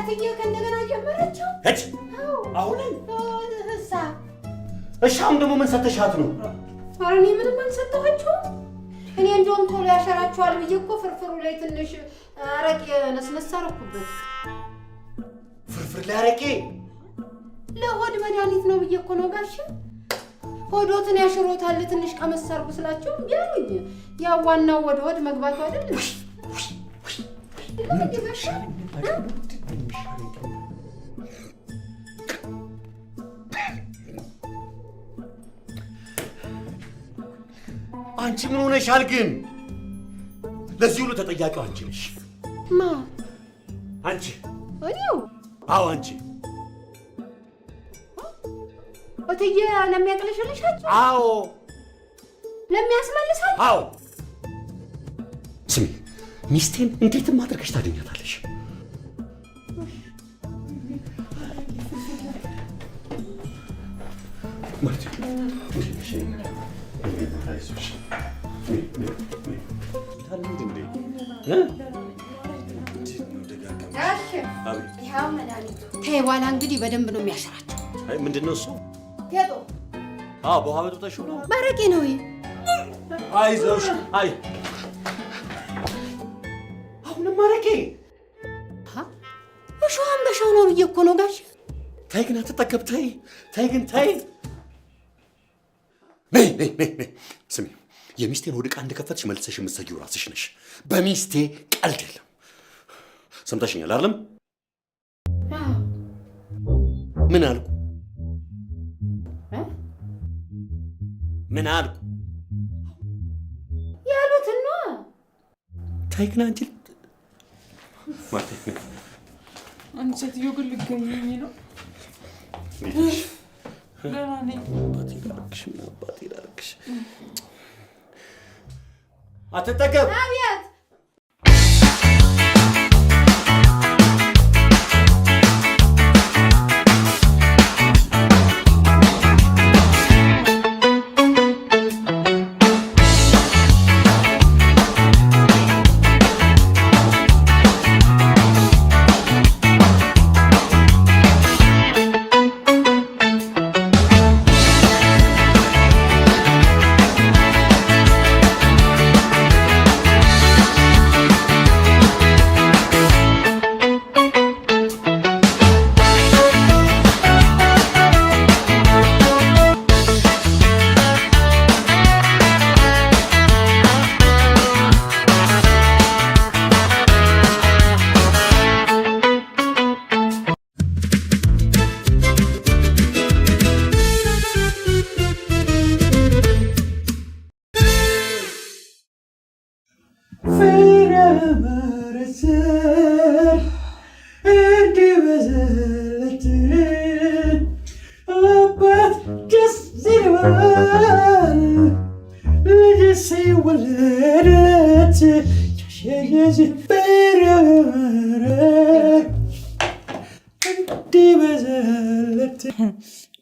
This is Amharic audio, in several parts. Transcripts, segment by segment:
እትዬ ከእንደገና ጀመረችው እጭ አሁንም እሻም ደግሞ ምን ሰተሻት ነው? ኧረ እኔ ምንም አልሰጠኋቸው። እኔ እንደውም ቶሎ ያሸራችኋል ብዬ እኮ ፍርፍሩ ላይ ትንሽ አረቄ ነስነስ አደረኩበት። ፍርፍር ላይ አረቄ? ለሆድ መድኃኒት ነው ብዬ እኮ ነው ጋሽ። ሆዶትን ያሽሮታል ትንሽ ቀመስ አድርጉ ስላቸው ቢያሉኝ ያው ዋናው ወደ ሆድ መግባቱ አይደል? አንቺ ምን ሆነሻል ግን? ለዚህ ሁሉ ተጠያቂው አንቺ ነሽ። ማ? አንቺ። እኔው? አዎ አንቺ። እትዬ ለሚያቅለሽልሻቸው? አዎ። ለሚያስመልሳቸው? አዎ። ስሚ፣ ሚስቴን እንዴትም አድርገሽ ታገኛታለሽ። ማለት ተይ በኋላ እንግዲህ በደንብ ነው የሚያሸራቸው። ምንድን ነው እሱ? ጌጦ በውሃ በጥብጠሽው ነው? ባረቄ ነው። አይዞሽ። አይ አሁንም አረቄ? እሾህም በሾህ ነው ብዬ እኮ ነው ጋሽ። ተይ ግን አትጠገብ። ተይ ግን ተይ። ነይ ስሚ፣ የሚስቴን ሆድ ዕቃ እንደከፈትሽ መልሰሽ የምትሰጊው ራስሽ ነሽ። በሚስቴ ቀልድ የለም። ሰምተሽኛል አይደለም? ምን አልኩ? ምን አልኩ? ያሉትን ነው። ተይ ግን አንቺ ማለት አንቺ ሴትዮ ግን ልትገኝኝ ነው? ደህና ነኝ። አባቴ ላድርግሽ። አትጠገብ። አቤት።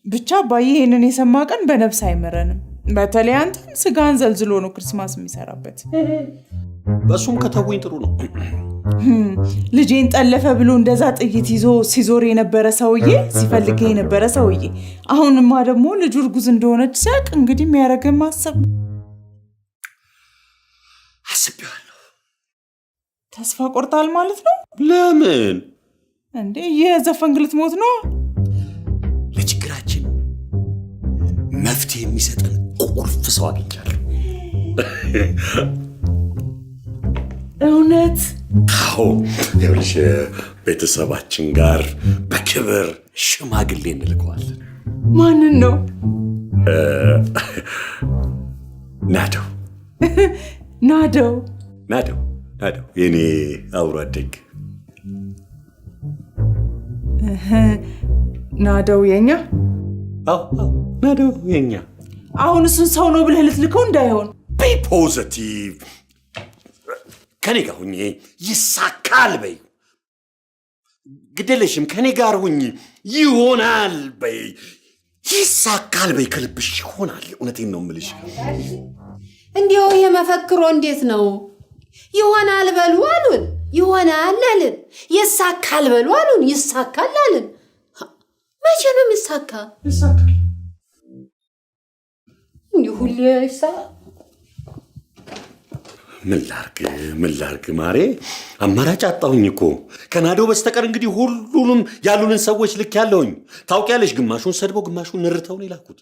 ብቻ አባዬ ይሄንን የሰማ ቀን በነፍስ አይመረንም። በተለይ አንተን ስጋን ዘልዝሎ ነው ክርስማስ የሚሰራበት። በሱም ከተውኝ ጥሩ ነው። ልጄን ጠለፈ ብሎ እንደዛ ጥይት ይዞ ሲዞር የነበረ ሰውዬ፣ ሲፈልግ የነበረ ሰውዬ አሁንማ ደግሞ ልጁ እርጉዝ እንደሆነች ሲያውቅ እንግዲህ የሚያደርገን ማሰብ አስቤዋለሁ። ተስፋ ቆርጣል ማለት ነው? ለምን እንዴ? የዘፈንክ ልትሞት ነው? ለችግራችን መፍትሄ የሚሰጠን ቁልፍ ሰው አግኝቻለሁ። እውነት? አዎ፣ ይኸውልሽ ቤተሰባችን ጋር በክብር ሽማግሌ እንልከዋለን። ማንን ነው? ናደው ናደው የኔ አብሮ አደግ። ናደው የኛ? አዎ ናደው የኛ። አሁን እሱን ሰው ነው ብለህ ልትልከው እንዳይሆን። ቢ ፖዚቲቭ። ከኔ ጋር ሁኚ ይሳካል በይ። ግደለሽም ከኔ ጋር ሁኚ ይሆናል በይ። ይሳካል በይ። ከልብሽ ይሆናል። እውነቴን ነው የምልሽ። እንዲያው የመፈክሮ እንዴት ነው? ይሆናል በሉ አሉን። ይሆናል አልን። ይሳካል በሉ አሉን። ይሳካል አልን። መቼ ነው የሚሳካ? ይሳካል እንዲሁ ሁሌ ምን ላርግ ማሬ? አማራጭ አጣሁኝ እኮ ከናዶ በስተቀር። እንግዲህ ሁሉንም ያሉንን ሰዎች ልክ ያለውኝ ታውቂያለሽ። ግማሹን ሰድበው ግማሹን ንርተውን የላኩት።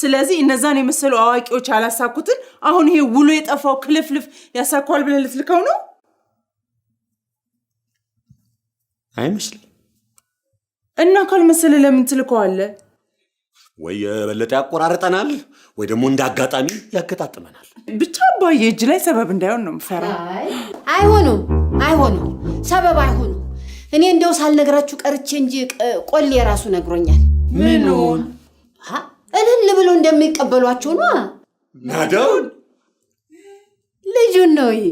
ስለዚህ እነዛን የመሰሉ አዋቂዎች ያላሳኩትን አሁን ይሄ ውሎ የጠፋው ክልፍልፍ ያሳኳል ብለህ ልትልከው ነው? አይመስልም። እና ካልመሰለ ለምን ትልከዋለህ? ወይ የበለጠ ያቆራርጠናል ወይ ደግሞ እንደ አጋጣሚ ያገጣጥመናል። ብቻ አባዬ እጅ ላይ ሰበብ እንዳይሆን ነው የምፈራው። አይሆኑም፣ ሰበብ አይሆኑም። እኔ እንደው ሳልነግራችሁ ቀርቼ እንጂ ቆሌ የራሱ ነግሮኛል። ምኑን? እልል ብሎ እንደሚቀበሏቸው ነው። ናዳውን ልጁን ነው ይሄ።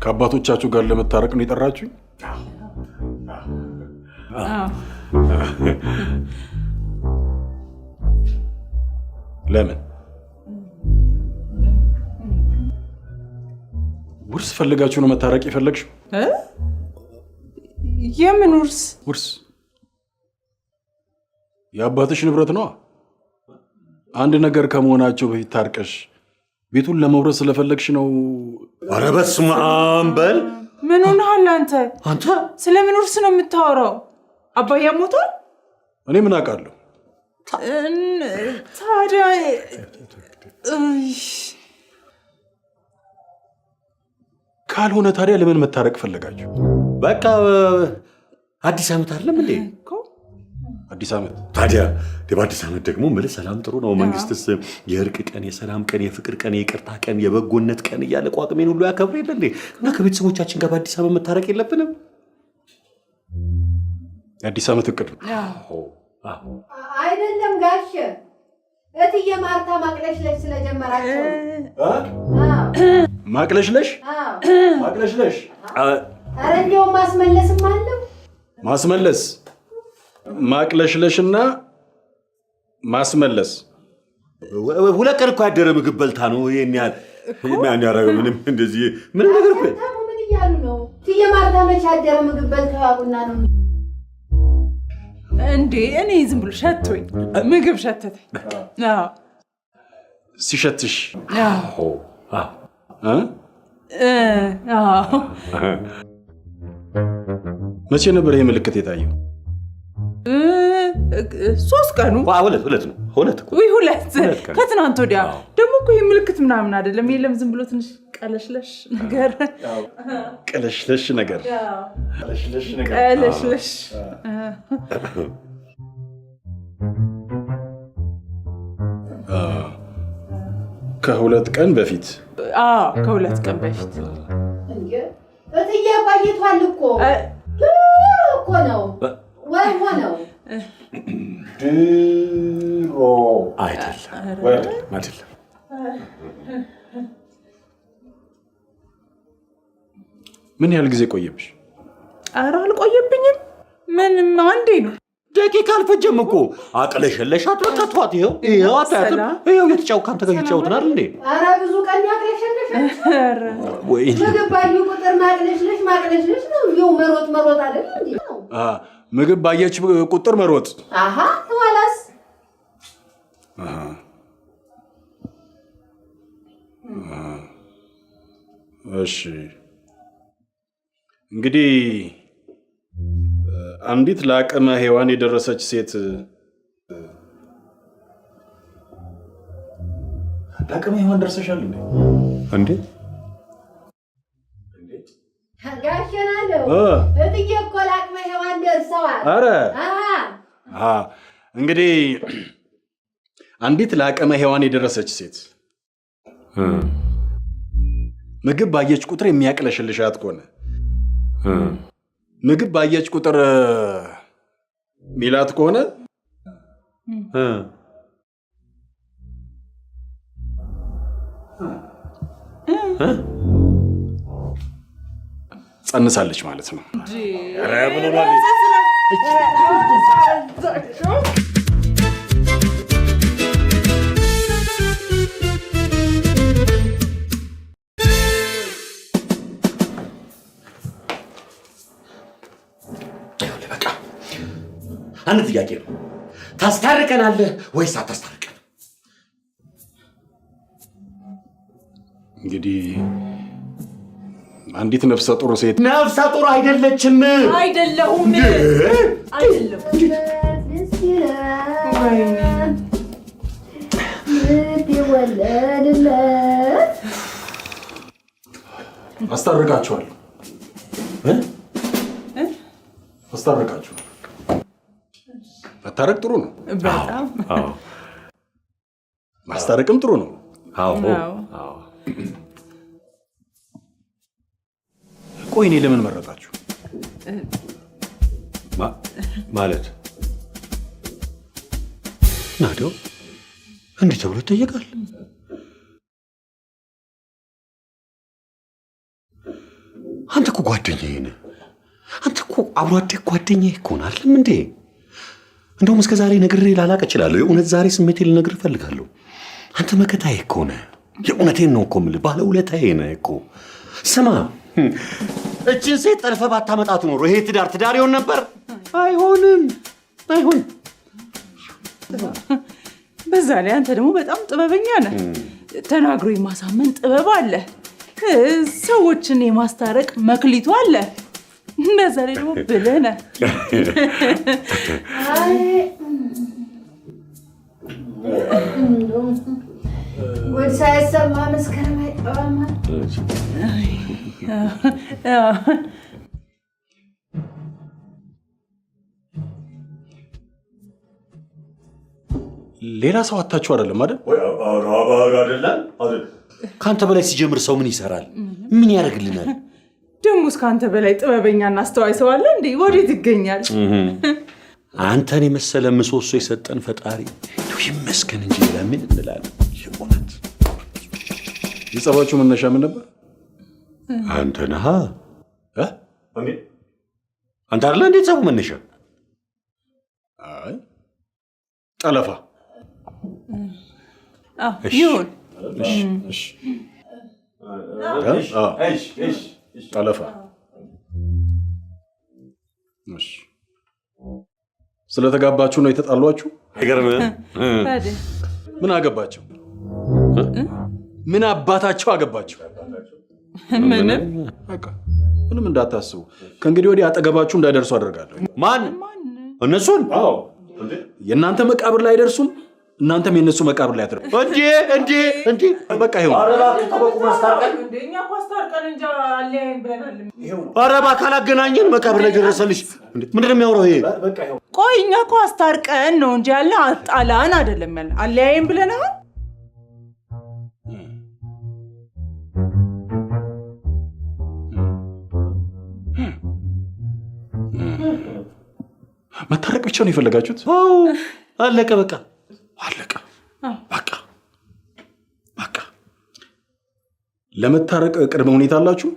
ከአባቶቻችሁ ጋር ለመታረቅ ነው የጠራችሁኝ? ለምን? ውርስ ፈልጋችሁ ነው መታረቅ የፈለግሽው? የምን ውርስ? ውርስ የአባትሽ ንብረት ነዋ። አንድ ነገር ከመሆናቸው በፊት ታርቀሽ ቤቱን ለመውረስ ስለፈለግሽ ነው? ኧረ በስመ አብ በል። ምን ሆነሃል አንተ? አንተ ስለምን ውርስ ነው የምታወራው? አባዬ ሞቷል? እኔ ምን አውቃለሁ? ታዲያ ካልሆነ ታዲያ ለምን መታረቅ ፈለጋችሁ? በቃ አዲስ ዓመት አይደለም እንዴ? አዲስ ዓመት ታዲያ በአዲስ ዓመት ደግሞ ምልህ ሰላም ጥሩ ነው። መንግስትስ የእርቅ ቀን፣ የሰላም ቀን፣ የፍቅር ቀን፣ የይቅርታ ቀን፣ የበጎነት ቀን እያለ ቋቅሜን ሁሉ ያከብር የለ እንዴ? እና ከቤተሰቦቻችን ጋር በአዲስ ዓመት መታረቅ የለብንም? የአዲስ ዓመት እቅድ ነው አይደለም ጋሼ? እትዬ ማርታ ማቅለሽለሽ ስለጀመራቸው ማቅለሽለሽ? ኧረ እንዲያውም ማስመለስም አለው። ማስመለስ ማቅለሽለሽና ማስመለስ ሁለት ቀን እኮ ያደረ ምግብ በልታ ነው ይሄን ያደረገው። ምንም እንደዚህ ምንም ነገር እኮ ምን እያሉ ነው? እትዬ ማርታ መች ያደረ ምግብ በልታ ያውቁና ነው እንዴ? እኔ ዝም ብሎ ሸቶኝ ምግብ ሸተተኝ። ሲሸትሽ መቼ ነበር ይሄ ምልክት የታየው? 3 ቀኑ። ሁለት ነው። ሁለት ከትናንት ወዲያ ደግሞ እኮ ይሄ ምልክት ምናምን አይደለም። የለም ዝም ብሎ ትንሽ ቀለሽለሽ ነገር ከ2 ቀን በፊት ከ2 ቀን በፊት እትዬ ቆይቷል እኮ ነው ወይ ሆነው ድሮ አይደለም። ምን ያህል ጊዜ ቆየብሽ? ኧረ አልቆየብኝም። ምንም አንዴ ነው። ደቂቃ አልፈጀም እኮ። አቅለሸለሻት በቃ ተዋት። ይኸው አታያትም? ይኸው እየተጫወቱ ከአንተ ጋር እየተጫወትን አይደል እንዴ? ኧረ ብዙ ቀን ያቅለሸለሽ ወይ ምግብ ባዩ ቁጥር ማቅለሽለሽ ነው። ይኸው መሮጥ አይደል እንዴ? ምግብ ባየች ቁጥር መሮጥ። ኋላስ እሺ እንግዲህ አንዲት ለአቅመ ሔዋን የደረሰች ሴት ለአቅመ ሔዋን ደርሰሻል እንዴ? ጋሸናለው እትዬ እኮ ለአቅመ ሔዋን ደርሰዋል። ኧረ እንግዲህ አንዲት ለአቅመ ሔዋን የደረሰች ሴት ምግብ ባየች ቁጥር የሚያቅለሽልሻት ከሆነ ምግብ ባየች ቁጥር ሚላት ከሆነ ጸንሳለች ማለት ነው። አንድ ጥያቄ ነው። ታስታርቀናለህ ወይስ አታስታርቀን? እንግዲህ አንዲት ነፍሰ ጡር ሴት ነፍሰ ጡር አይደለችም። አይደለሁም። አስታርቃችኋለሁ። አስታርቃችኋለሁ። መታረቅ ጥሩ ነው። በጣም ማስታረቅም ጥሩ ነው። ቆይ እኔ ለምን መረጣችሁ? ማለት ናዲያው እንዲህ ተብሎ ይጠየቃል? አንተ እኮ ጓደኛዬ ነህ። አንተ እኮ አብሮ አደግ ጓደኛዬ እኮ ነህ አይደለም እንዴ? እንደውም እስከ ዛሬ ነግሬ ላላቅ እችላለሁ። የእውነት ዛሬ ስሜቴ ልነግርህ እፈልጋለሁ። አንተ መከታዬ እኮ ነህ። የእውነቴን ነው እኮ የምልህ፣ ባለውለታዬ ነህ እኮ። ስማ፣ እችን ሴት ጠልፈህ ባታመጣት ኖሮ ይሄ ትዳር ይሆን ነበር? አይሆንም። በዛ ላይ አንተ ደግሞ በጣም ጥበበኛ ነህ። ተናግሮ የማሳመን ጥበብ አለ። ሰዎችን የማስታረቅ መክሊቱ አለ። በዛ ላይ ደግሞ ብልህ ነህ። ጉድ ሳይሰማ መስከረም አይጠባም። ሌላ ሰው አታችሁ አይደለም አይደል? ከአንተ በላይ ሲጀምር ሰው ምን ይሰራል? ምን ያደርግልናል? ደሞስ ከአንተ በላይ ጥበበኛና አስተዋይ ሰው አለ እንዴ? ወዴት ይገኛል? አንተን የመሰለ ምሰሶ የሰጠን ፈጣሪ ይመስገን እንጂ ለምን እንላለን? የእውነት የጸባችሁ መነሻ ምን ነበር? አንተ ነህ። አንተ አይደለ እንዴ ጸቡ መነሻ? አይ ጠለፋ። ይሁን ጠለፋ። ስለተጋባችሁ ነው የተጣሏችሁ? አይገርምህ? ምን አገባቸው? ምን አባታቸው አገባቸው? ምንም እንዳታስቡ። ከእንግዲህ ወዲህ አጠገባችሁ እንዳይደርሱ አደርጋለሁ። ማን? እነሱን? የእናንተ መቃብር ላይ አይደርሱም፣ እናንተም የእነሱ መቃብር ላይ አትደርሱ። እንዴ በቃ ይሁን። ኧረ እባክህ አላገናኘን። መቃብር ላይ ደረሰልሽ። ምንድን ነው የሚያወራው ይሄ? ቆይ እኛ እኮ አስታርቀን ነው እንጂ ያለ አጣላን አይደለም። ያለ አለያየን ብለናል። መታረቅ ብቻ ነው የፈለጋችሁት? አለቀ። በቃ ለመታረቅ ቅድመ ሁኔታ አላችሁ?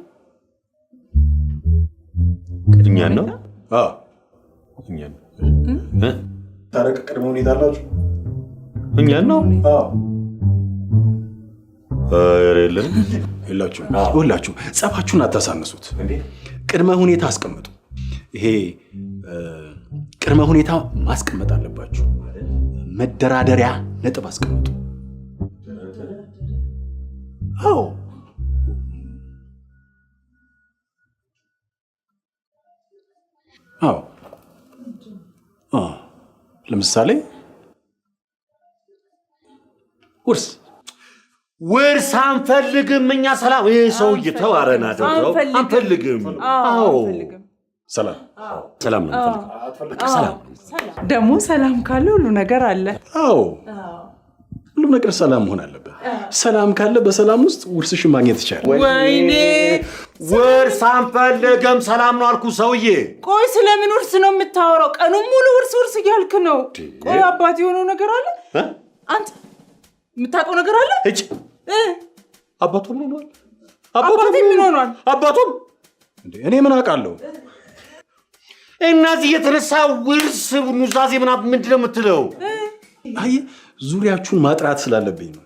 እኛን ነው? እኛን ታረቅ ቅድመ ሁኔታ አላችሁ? እኛን ነው? የላችሁም። ሁላችሁም ጸባችሁን አታሳነሱት። ቅድመ ሁኔታ አስቀምጡ። ይሄ ቅድመ ሁኔታ ማስቀመጥ አለባችሁ። መደራደሪያ ነጥብ አስቀምጡ። ለምሳሌ ውርስ አንፈልግም እኛ። ሰላም። ይሄ ሰውዬ ተዋረና አንፈልግም። ሰላም ነው ሰላም። ደግሞ ሰላም ካለ ሁሉ ነገር አለ። ሁሉም ነገር ሰላም መሆን አለበት። ሰላም ካለ በሰላም ውስጥ ውርስሽን ማግኘት ይቻላል። ወይኔ ውርስ አንፈልግም ሰላም ነው አልኩ ሰውዬ። ቆይ ስለምን ውርስ ነው የምታወራው? ቀኑን ሙሉ ውርስ እያልክ ነው። ቆይ አባት የሆነው ነገር አለ? አንተ የምታውቀው ነገር አለ? አባቱም ምን ሆኗል? አባቱም እኔ ምን አውቃለሁ? እናዚህ የተነሳ ውርስ ኑዛዜ ምናምን ምንድን ነው የምትለው? አይ ዙሪያችሁን ማጥራት ስላለብኝ ነው።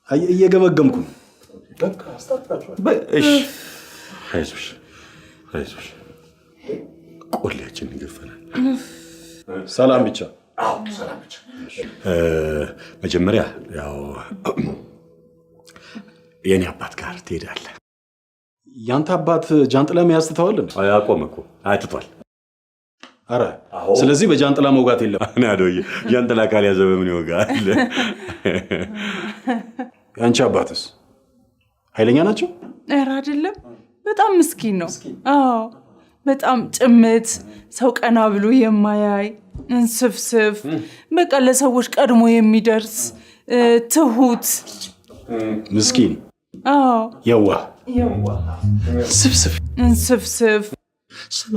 አይ እየገመገምኩ ነው። በቃ አስታጥቃችኋል። እሺ አይዞሽ ቆሌያችን ይገፈናል። ሰላም ብቻ። አዎ ሰላም ብቻ። መጀመሪያ ያው የኔ አባት ጋር ትሄዳለህ። ያንተ አባት ጃንጥላ መያዝ ትተዋል እንዴ? አያቆም እኮ አይትቷል። አረ ስለዚህ በጃንጥላ መውጋት የለም። እኔ አዶዬ ጃንጥላ ካልያዘ በምን ይወጋል? ያንቺ አባትስ ኃይለኛ ናቸው? ኧረ አይደለም፣ በጣም ምስኪን ነው። አዎ በጣም ጭምት፣ ሰው ቀና ብሎ የማያይ እንስፍስፍ፣ በቃ ለሰዎች ቀድሞ የሚደርስ ትሁት ምስኪን። አዎ የዋህ እንስፍስፍ። ስማ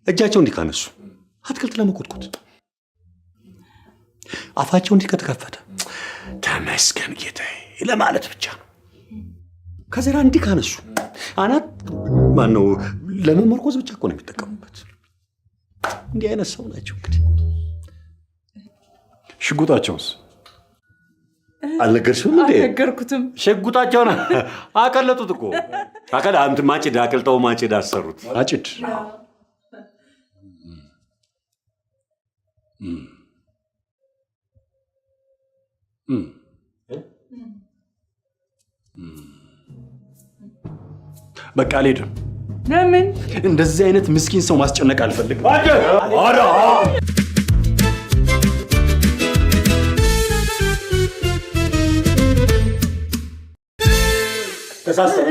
እጃቸው እንዲህ ካነሱ አትክልት ለመኮትኮት አፋቸው እንዲህ ከተከፈተ ተመስገን ጌታዬ ለማለት ብቻ ነው። ከዘራ እንዲህ ካነሱ አናት ማነው ለመመርኮዝ ብቻ እኮ ነው የሚጠቀሙበት። እንዲህ አይነት ሰው ናቸው። እንግዲህ ሽጉጣቸውስ አልነገርሽም እንዴ? አልነገርኩትም። ሽጉጣቸውን አቀለጡት እኮ አንተ ማጭድ አቅልጠው ማጭድ አሰሩት። አጭድ በቃ አልሄድም። ለምን? እንደዚህ አይነት ምስኪን ሰው ማስጨነቅ አልፈልግም።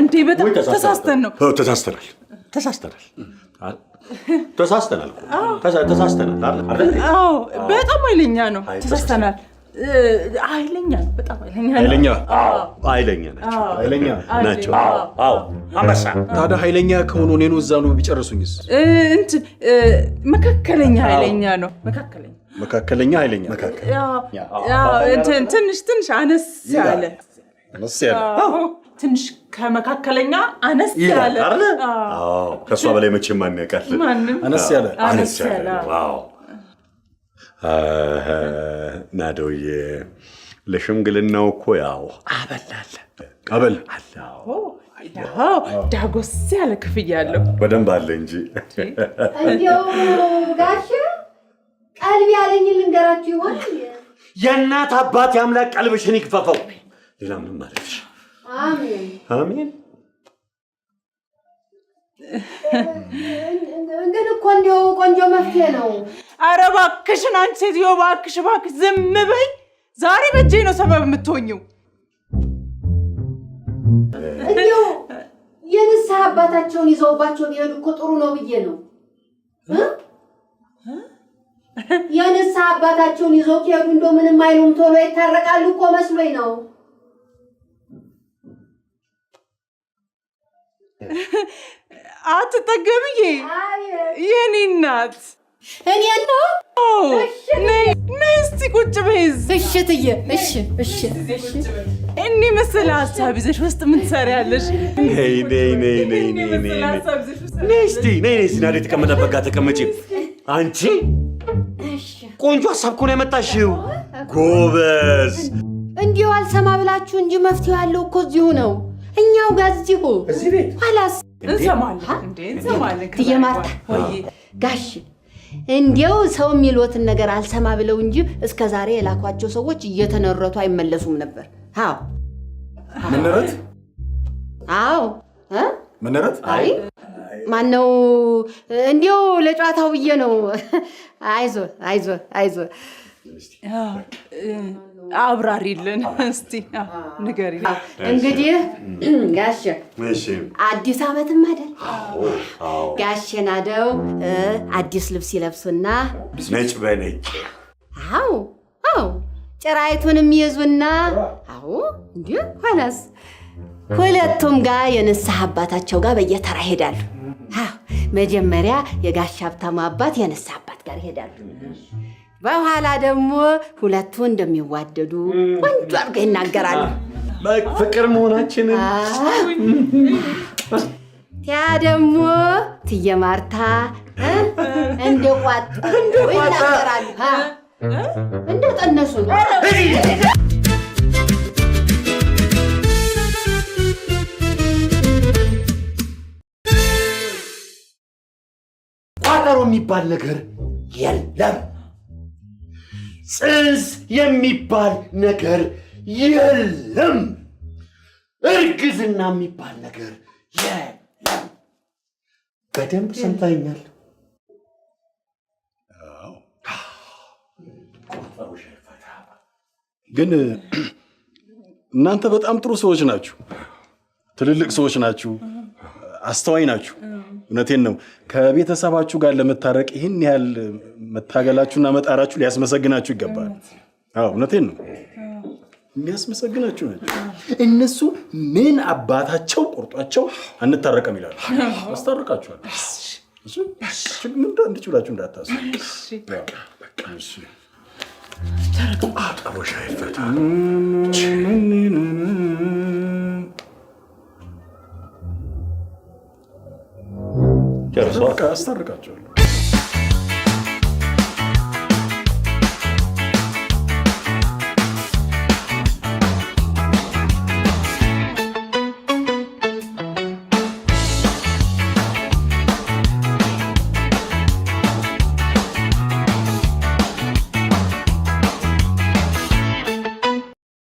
እንዴ በጣም ተሳስተን ነው። ተሳስተናል። አዎ በጣም ኃይለኛ ነው። ተሳስተናል። ኃይለኛ ነው። በጣም ኃይለኛ ናቸው። አዎ አንበሳ። ታዲያ ኃይለኛ ከሆኑ እኔን እዛው ነው ቢጨርሱኝስ? እንትን መካከለኛ ኃይለኛ ነው። መካከለኛ ኃይለኛ እንትን ትንሽ አነስ ያለ ትንሽ ከመካከለኛ አነስ ያለ። አዎ ከሷ በላይ መቼም ማን ያውቃል? አነስ ያለ። አዎ ናዶዬ ለሽምግልናው እኮ ያው አበል ዳጎስ ያለ ክፍያ አለው። በደንብ አለ እንጂ እንዴው ጋሽ ቀልብ ያለኝ ልንገራችሁ ይሆን? የእናት አባት ያምላክ ቀልብሽን ይክፈፈው። ሌላ ምንም ማለትሽ? አሜን። ግን እኮ እንዲያው ቆንጆ መፍትሄ ነው። ኧረ እባክሽን አንቺ ሴትዮ እባክሽ ዝም በይ። ዛሬ በእጄ ነው ሰበብ የምትሆኝው። እንዲያው የንስሐ አባታቸውን ይዘውባቸው ቢሄዱ እኮ ጥሩ ነው ብዬ ነው። የንስሐ አባታቸውን ይዘው ከሄዱ እንደው ምንም አይሉም፣ ቶሎ ይታረቃሉ እኮ መስሎኝ ነው። አትጠገብዬ የኔ እናት። እኔ ነው ነይ እስቲ ቁጭ በይ። እሺ ትዬ እሺ። እኔ መሰለ ሀሳብ ይዘሽ ውስጥ ምን ትሰሪያለሽ? ነይ እስቲ ናዲ ተቀመጠበት ጋር ተቀመጪ። አንቺ ቆንጆ ሀሳብ እኮ ነው ያመጣሽው። ጎበዝ። እንዲሁ አልሰማ ብላችሁ እንጂ መፍትሄው ያለው እኮ እዚሁ ነው። እኛው ጋር እዚሁ እዚህ ቤት ኋላስ እንሰማለን። ትዬ ማርታ ጋሽ እንዲያው ሰው የሚሉትን ነገር አልሰማ ብለው እንጂ እስከ ዛሬ የላኳቸው ሰዎች እየተነረቱ አይመለሱም ነበር። አዎ ምንረት? አዎ ምንረት? አይ ማነው እንዲያው ለጨዋታው ብዬ ነው። አይዞ አብራሪልን እስቲ ንገሪ። እንግዲህ ጋሽ አዲስ ዓመትም አይደል? ጋሽ ናደው አዲስ ልብስ ይለብሱና ነጭ በነጭ አዎ ጭራይቱንም ይዙና እንዴ ኋላስ ሁለቱም ጋር የንስሐ አባታቸው ጋር በየተራ ሄዳሉ። መጀመሪያ የጋሽ ሀብታሙ አባት የንስሐ አባት ጋር ይሄዳሉ። በኋላ ደግሞ ሁለቱ እንደሚዋደዱ ቆንጆ አድርገው ይናገራሉ። ፍቅር መሆናችንን ያ ደግሞ እትዬ ማርታ እንደ ቋጠሩ ይናገራሉ። እንደ ጠነሱ ነው። ቋጠሮ የሚባል ነገር የለም። ጽንስ የሚባል ነገር የለም። እርግዝና የሚባል ነገር የለም። በደንብ ሰምተኸኛል? ግን እናንተ በጣም ጥሩ ሰዎች ናችሁ፣ ትልልቅ ሰዎች ናችሁ፣ አስተዋይ ናችሁ። እውነቴን ነው። ከቤተሰባችሁ ጋር ለመታረቅ ይህን ያህል መታገላችሁና መጣራችሁ ሊያስመሰግናችሁ ይገባል። እውነቴን ነው። የሚያስመሰግናችሁ ናቸው። እነሱ ምን አባታቸው ቆርጧቸው አንታረቅም ይላሉ። አስታርቃችኋል። እንድችላችሁ እንዳታስቡ። አጠቦሻ ይፈታ። አስታርቃችኋል።